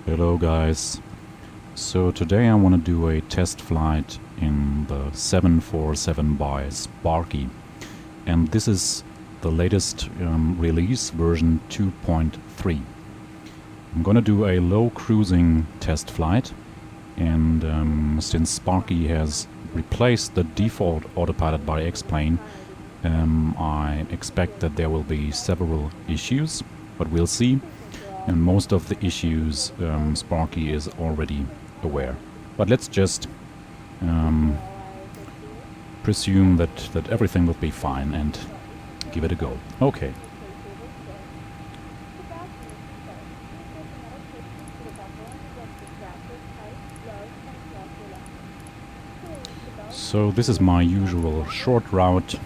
Hello guys. So today I want to do a test flight in the 747 by Sparky, and this is the latest release, version 2.3. I'm gonna do a low cruising test flight, and since Sparky has replaced the default autopilot by X-Plane, I expect that there will be several issues, but we'll see. And most of the issues Sparky is already aware. But let's just presume that everything will be fine and give it a go. Okay. So this is my usual short route.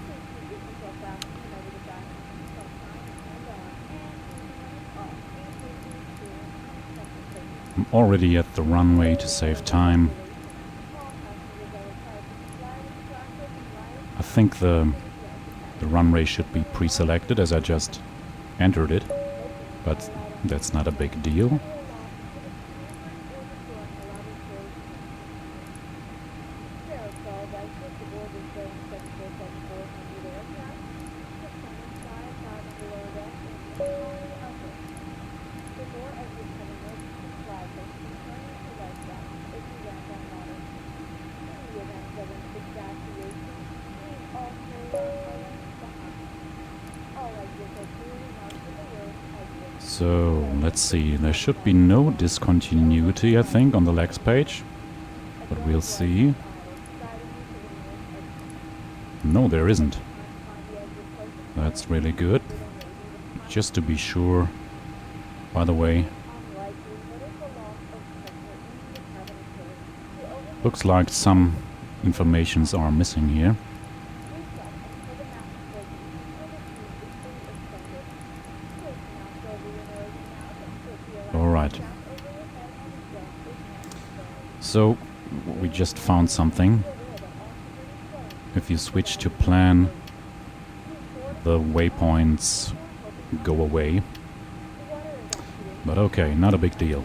I'm already at the runway to save time. I think the runway should be pre-selected as I just entered it, but that's not a big deal. So, let's see, there should be no discontinuity, I think, on the legs page, but we'll see. No, there isn't. That's really good. Just to be sure, by the way, looks like some informations are missing here. Alright. So, we just found something. If you switch to plan, the waypoints go away. But okay, not a big deal.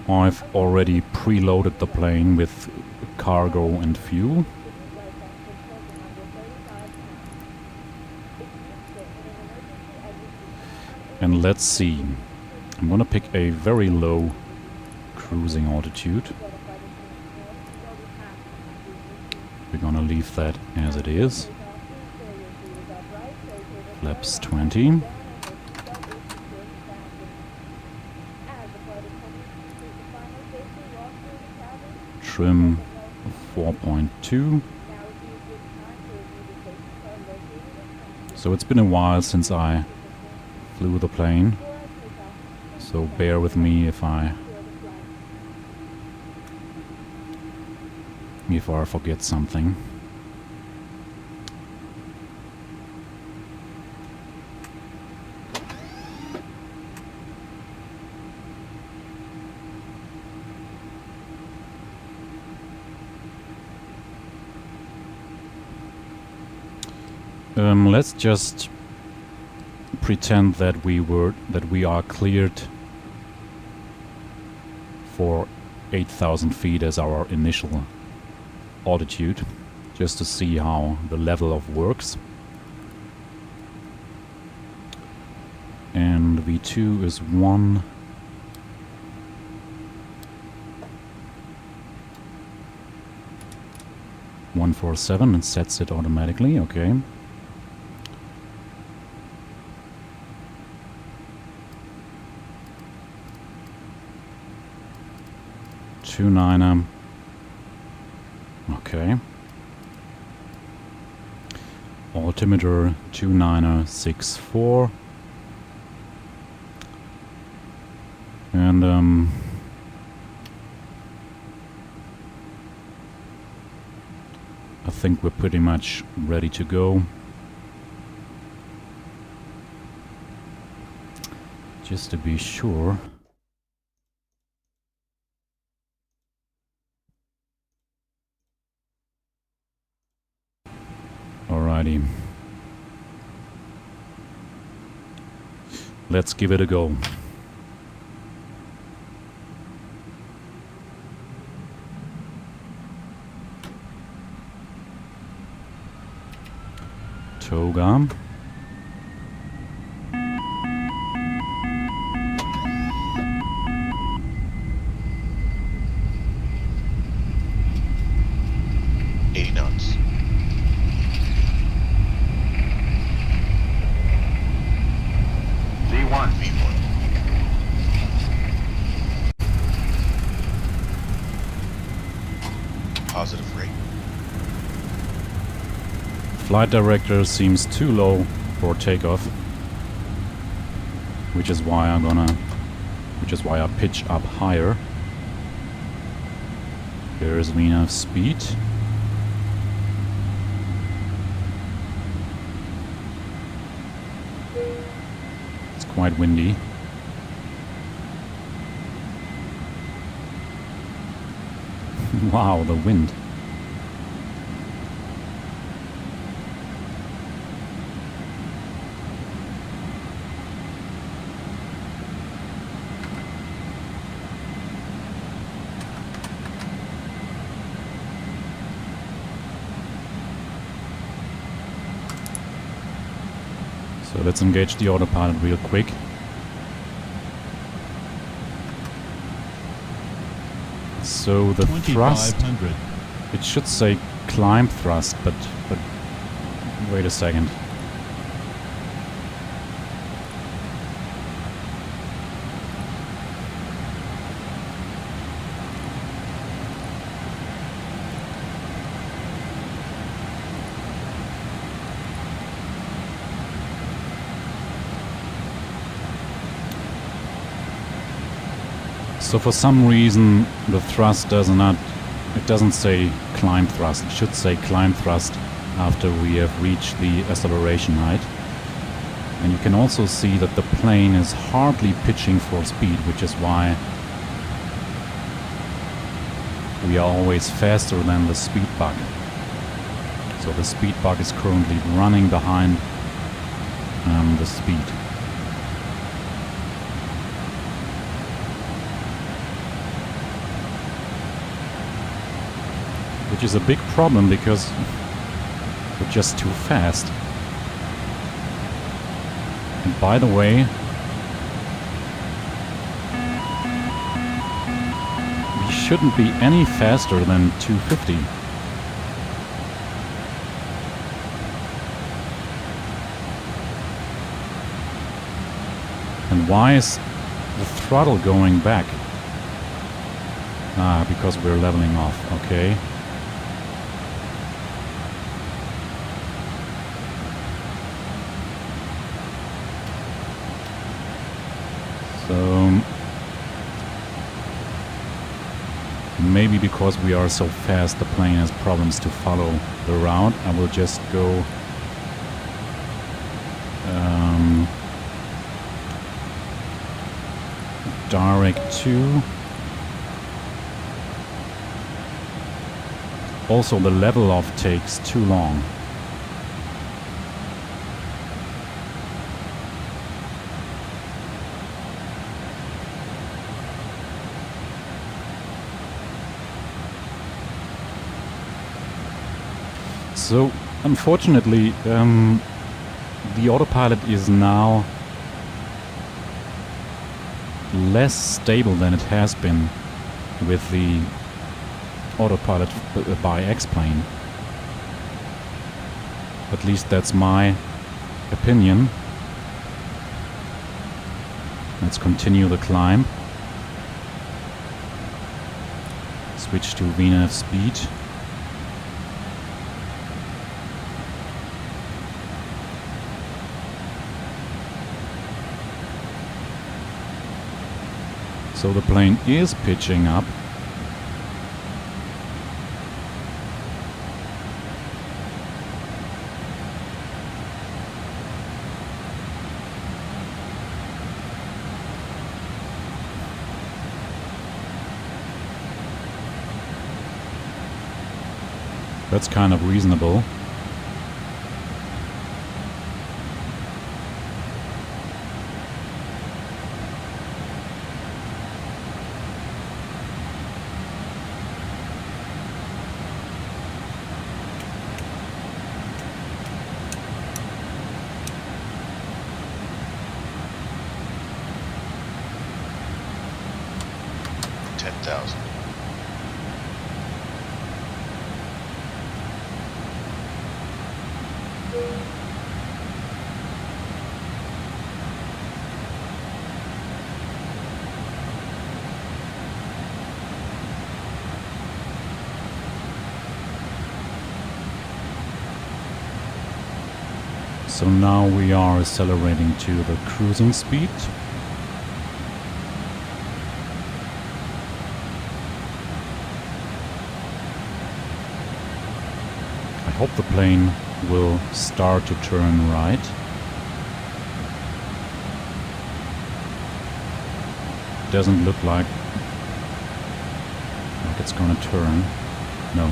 I've already preloaded the plane with cargo and fuel. And let's see. I'm gonna pick a very low cruising altitude. We're gonna leave that as it is. Flaps 20. Trim 4.2. So it's been a while since I flew the plane, so bear with me if I forget something. Let's just pretend that we are cleared for 8,000 feet as our initial altitude, just to see how the level of works. And V2 is 1. .147 and sets it automatically, okay. Two niner. Okay. Altimeter 2964. And I think we're pretty much ready to go. Just to be sure. Alrighty. Let's give it a go. Toga. Positive rate. Flight director seems too low for takeoff, which is why I pitch up higher. Here's enough speed. It's quite windy. Wow, the wind. So let's engage the autopilot real quick. So the thrust, it should say climb thrust, but wait a second. So for some reason the thrust doesn't say climb thrust. It should say climb thrust after we have reached the acceleration height. And you can also see that the plane is hardly pitching for speed, which is why we are always faster than the speed bug. So the speed bug is currently running behind the speed. Which is a big problem because we're just too fast. And by the way, we shouldn't be any faster than 250. And why is the throttle going back? Ah, because we're leveling off, okay. So maybe because we are so fast the plane has problems to follow the route. I will just go direct to. Also the level off takes too long. So, unfortunately, the autopilot is now less stable than it has been with the autopilot by X-plane. At least that's my opinion. Let's continue the climb. Switch to VNAV speed. So the plane is pitching up. That's kind of reasonable. So now we are accelerating to the cruising speed. I hope the plane will start to turn right. Doesn't look like it's gonna turn. No.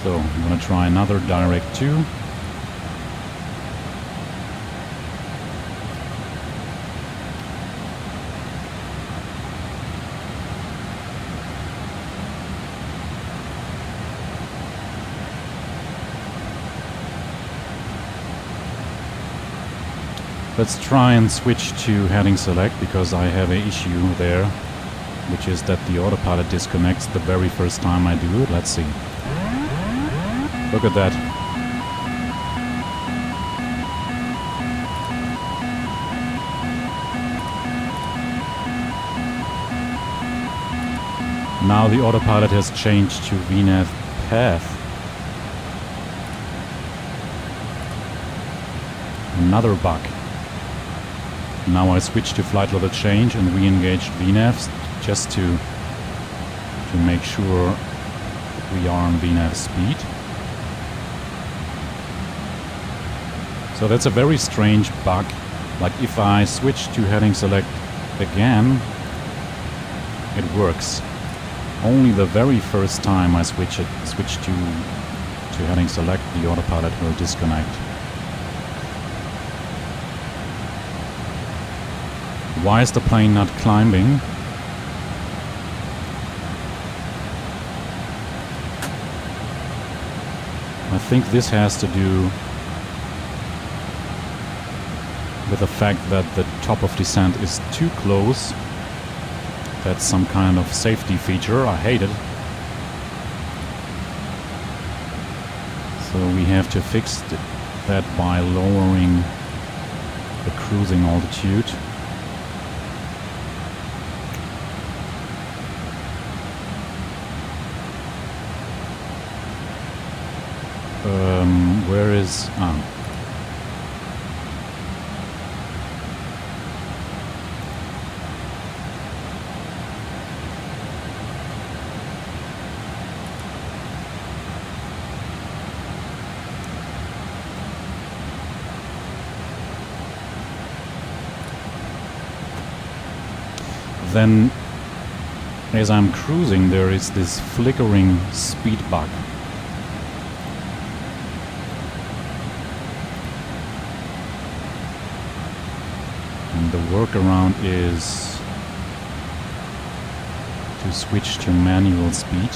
So I'm gonna try another direct 2. Let's try and switch to heading select, because I have an issue there, which is that the autopilot disconnects the very first time I do it. Let's see. Look at that. Now the autopilot has changed to VNAV path. Another bug. Now I switch to flight level change and re-engage VNAVs just to make sure we are on VNAV speed. So that's a very strange bug. Like if I switch to heading select again, it works. Only the very first time I switch to heading select, the autopilot will disconnect. Why is the plane not climbing? I think this has to do with the fact that the top of descent is too close. That's some kind of safety feature. I hate it. So we have to fix that by lowering the cruising altitude. Where is... Then, as I'm cruising, there is this flickering speed bug. And the workaround is to switch to manual speed.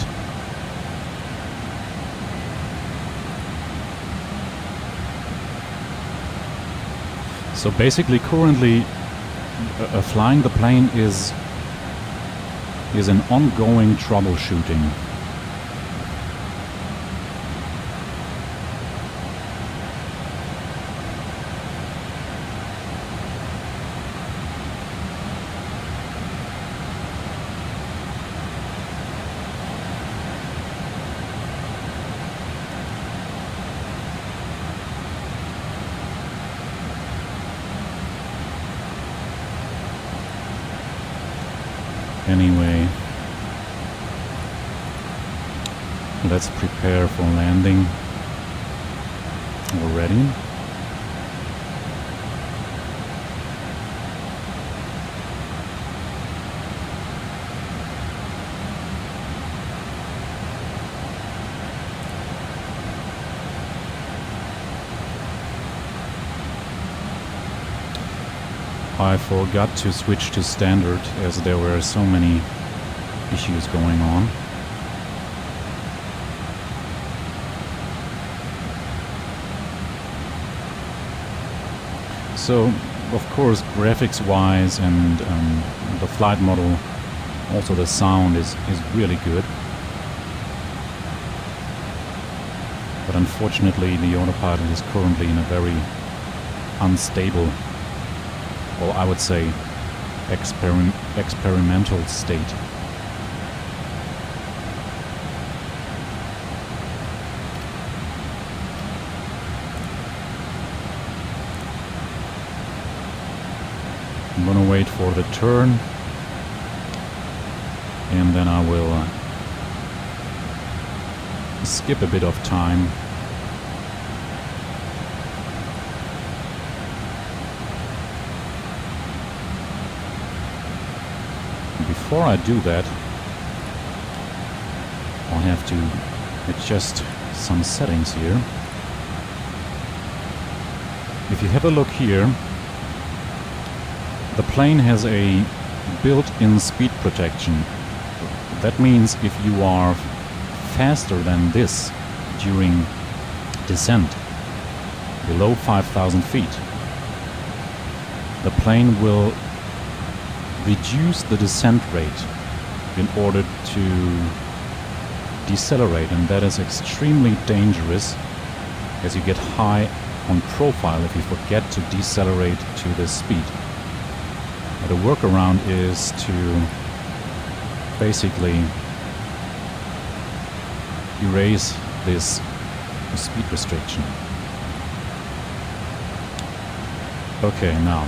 So basically, currently, flying the plane is an ongoing troubleshooting. Anyway, let's prepare for landing already. I forgot to switch to standard as there were so many issues going on. So, of course, graphics-wise and the flight model, also the sound is really good. But unfortunately, the autopilot is currently in a very unstable, well, I would say, experimental state. I'm gonna wait for the turn, and then I will skip a bit of time. Before I do that, I'll have to adjust some settings here. If you have a look here, the plane has a built-in speed protection. That means if you are faster than this during descent below 5,000 feet, the plane will reduce the descent rate in order to decelerate, and that is extremely dangerous as you get high on profile if you forget to decelerate to this speed. The workaround is to basically erase this speed restriction. Okay, now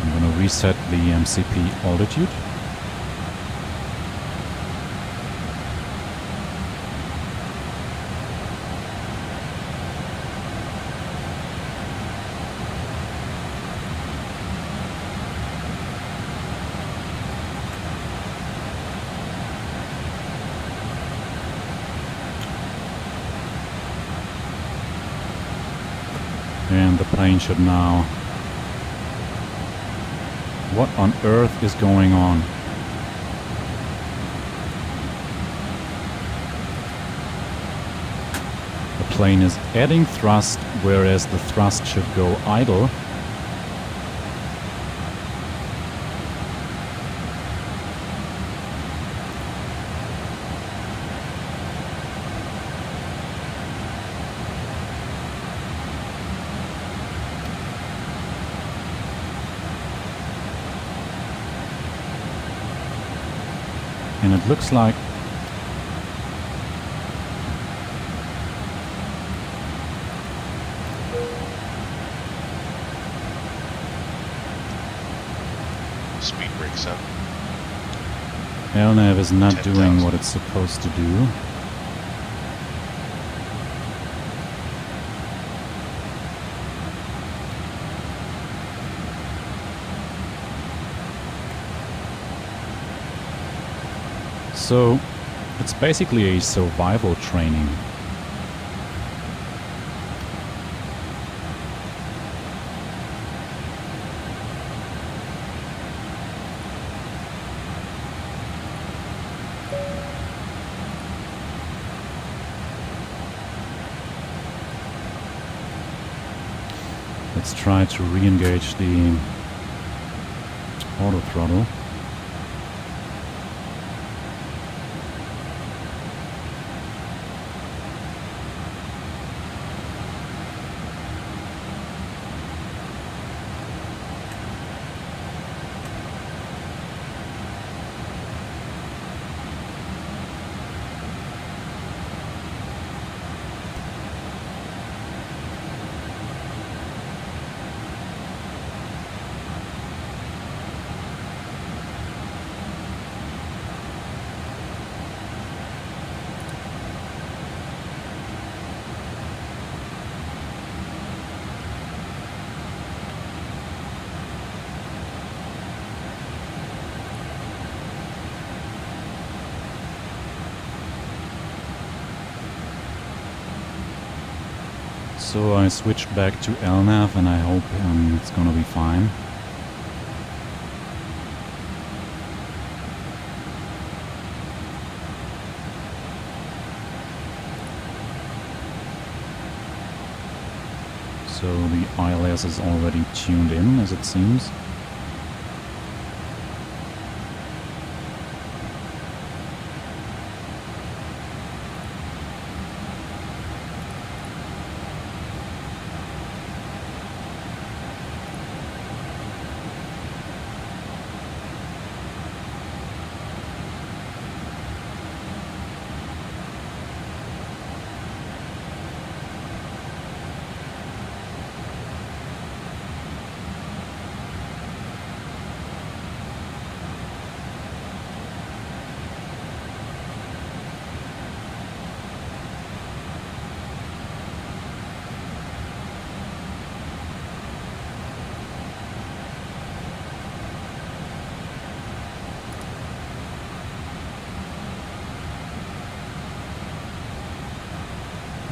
I'm going to reset the MCP altitude. And the plane should now... What on earth is going on? The plane is adding thrust, whereas the thrust should go idle. And it looks like speed breaks up. LNAV is not 10,000. doing what it's supposed to do. So it's basically a survival training. Let's try to re-engage the auto throttle. So I switched back to LNAV and I hope it's gonna be fine. So the ILS is already tuned in, as it seems.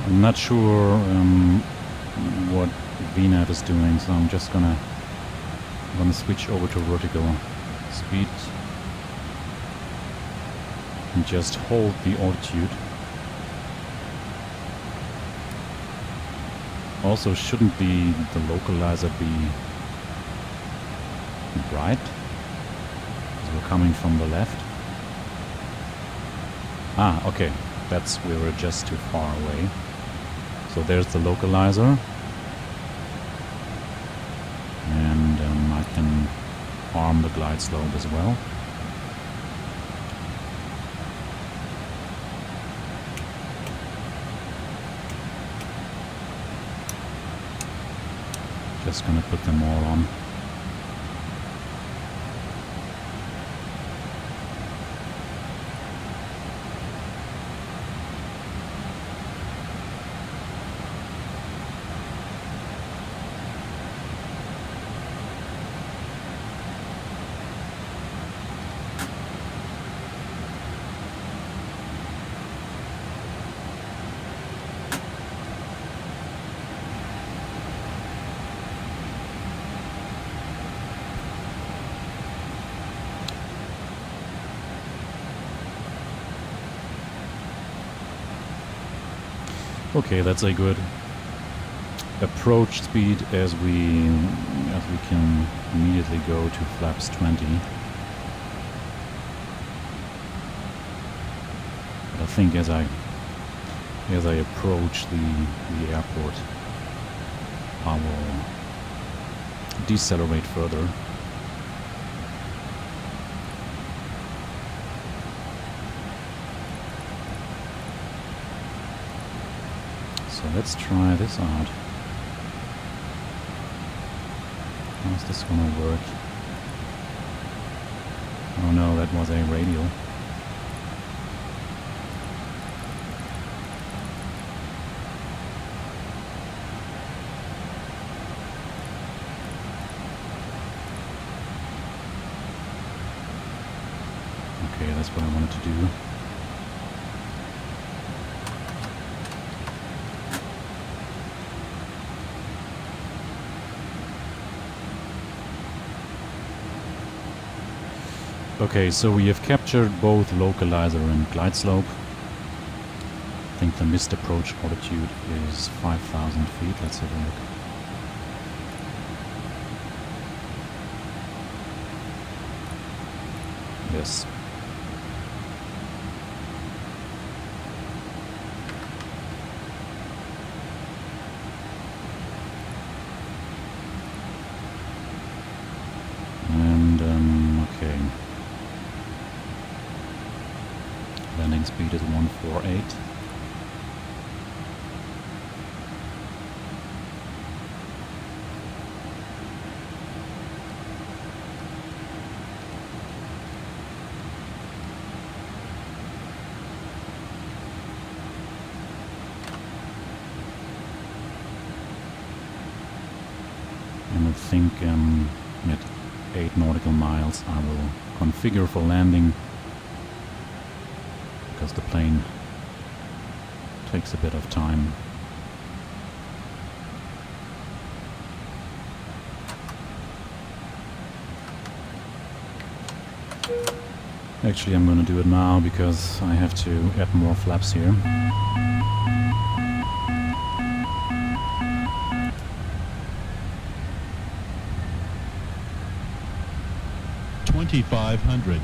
I'm not sure what VNAV is doing, so I'm just gonna switch over to vertical speed and just hold the altitude. Also, shouldn't the localizer be right? Because we're coming from the left. Ah, okay. That's, we were just too far away. So there's the localizer. And I can arm the glide slope as well. Just gonna put them all on. Okay, that's a good approach speed as we can immediately go to flaps 20. But I think as I approach the airport, I will decelerate further. So let's try this out. How's this gonna work? Oh no, that was a radial. Okay, that's what I wanted to do. Okay, so we have captured both localizer and glide slope. I think the missed approach altitude is 5,000 feet. Let's have a look. Yes. And, okay. Landing speed is 148. And I think at 8 nautical miles I will configure for landing, because the plane takes a bit of time. Actually, I'm gonna do it now because I have to add more flaps here. $2,500.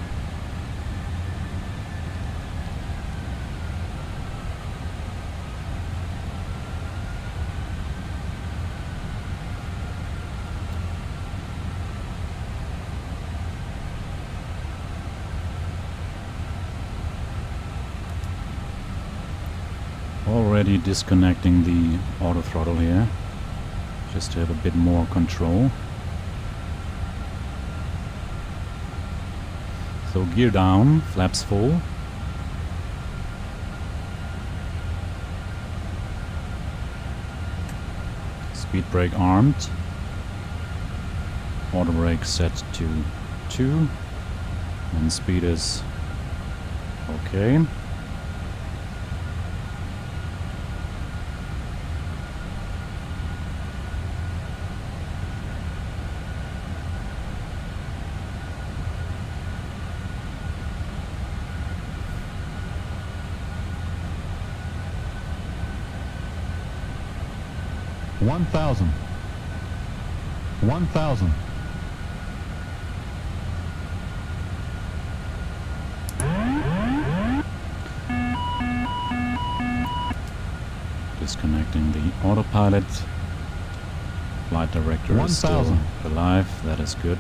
Already disconnecting the auto throttle here, just to have a bit more control. So gear down, flaps full. Speed brake armed. Auto brake set to 2. And speed is okay. $1,000. $1,000. Disconnecting the autopilot. Flight director is still alive, that is good.